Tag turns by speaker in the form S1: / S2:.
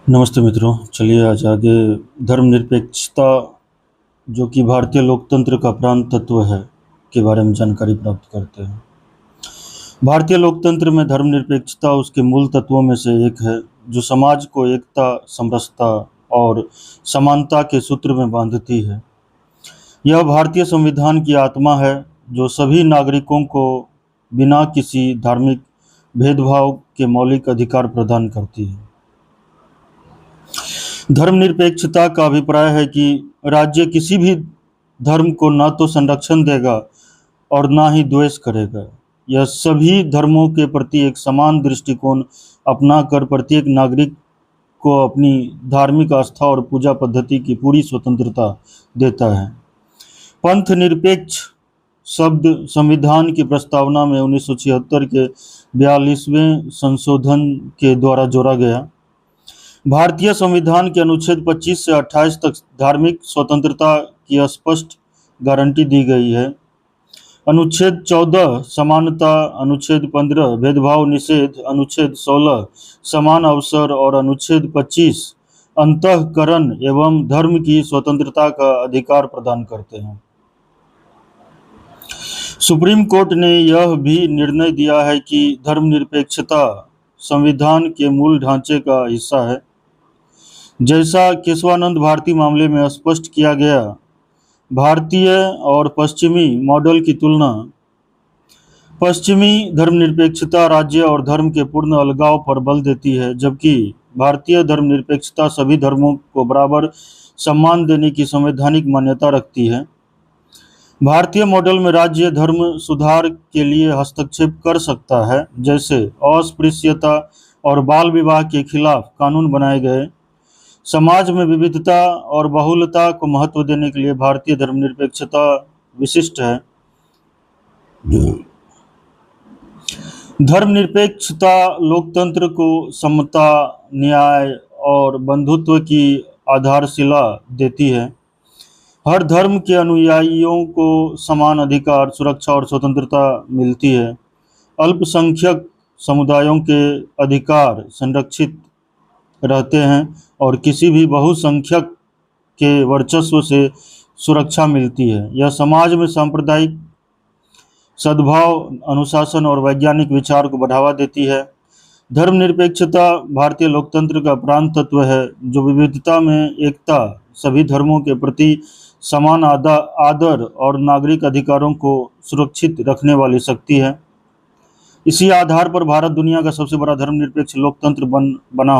S1: नमस्ते मित्रों, चलिए आज आगे धर्मनिरपेक्षता जो कि भारतीय लोकतंत्र का प्राण तत्व है के बारे में जानकारी प्राप्त करते हैं। भारतीय लोकतंत्र में धर्मनिरपेक्षता उसके मूल तत्वों में से एक है जो समाज को एकता, समरसता और समानता के सूत्र में बांधती है। यह भारतीय संविधान की आत्मा है जो सभी नागरिकों को बिना किसी धार्मिक भेदभाव के मौलिक अधिकार प्रदान करती है। धर्मनिरपेक्षता का अभिप्राय है कि राज्य किसी भी धर्म को न तो संरक्षण देगा और ना ही द्वेष करेगा। यह सभी धर्मों के प्रति एक समान दृष्टिकोण अपनाकर प्रत्येक नागरिक को अपनी धार्मिक आस्था और पूजा पद्धति की पूरी स्वतंत्रता देता है। पंथ निरपेक्ष शब्द संविधान की प्रस्तावना में 1976 के 42वें संशोधन के द्वारा जोड़ा गया। भारतीय संविधान के अनुच्छेद 25 से 28 तक धार्मिक स्वतंत्रता की स्पष्ट गारंटी दी गई है। अनुच्छेद 14 समानता, अनुच्छेद 15 भेदभाव निषेध, अनुच्छेद 16 समान अवसर और अनुच्छेद 25 अंतःकरण एवं धर्म की स्वतंत्रता का अधिकार प्रदान करते हैं। सुप्रीम कोर्ट ने यह भी निर्णय दिया है कि धर्मनिरपेक्षता संविधान के मूल ढांचे का हिस्सा है। जैसा केशवानंद भारती मामले में स्पष्ट किया गया, भारतीय और पश्चिमी मॉडल की तुलना। पश्चिमी धर्मनिरपेक्षता राज्य और धर्म के पूर्ण अलगाव पर बल देती है, जबकि भारतीय धर्मनिरपेक्षता सभी धर्मों को बराबर सम्मान देने की संवैधानिक मान्यता रखती है। भारतीय मॉडल में राज्य धर्म सुधार के लिए हस्तक्षेप कर सकता है, जैसे अस्पृश्यता और बाल विवाह के खिलाफ कानून बनाए गए। समाज में विविधता और बहुलता को महत्व देने के लिए भारतीय धर्मनिरपेक्षता विशिष्ट है। धर्मनिरपेक्षता लोकतंत्र को समता, न्याय और बंधुत्व की आधारशिला देती है। हर धर्म के अनुयायियों को समान अधिकार, सुरक्षा और स्वतंत्रता मिलती है। अल्पसंख्यक समुदायों के अधिकार संरक्षित रहते हैं और किसी भी बहुसंख्यक के वर्चस्व से सुरक्षा मिलती है। यह समाज में सांप्रदायिक सद्भाव, अनुशासन और वैज्ञानिक विचार को बढ़ावा देती है। धर्मनिरपेक्षता भारतीय लोकतंत्र का प्राण तत्व है जो विविधता में एकता, सभी धर्मों के प्रति समान आदर और नागरिक अधिकारों को सुरक्षित रखने वाली शक्ति है। इसी आधार पर भारत दुनिया का सबसे बड़ा धर्मनिरपेक्ष लोकतंत्र बना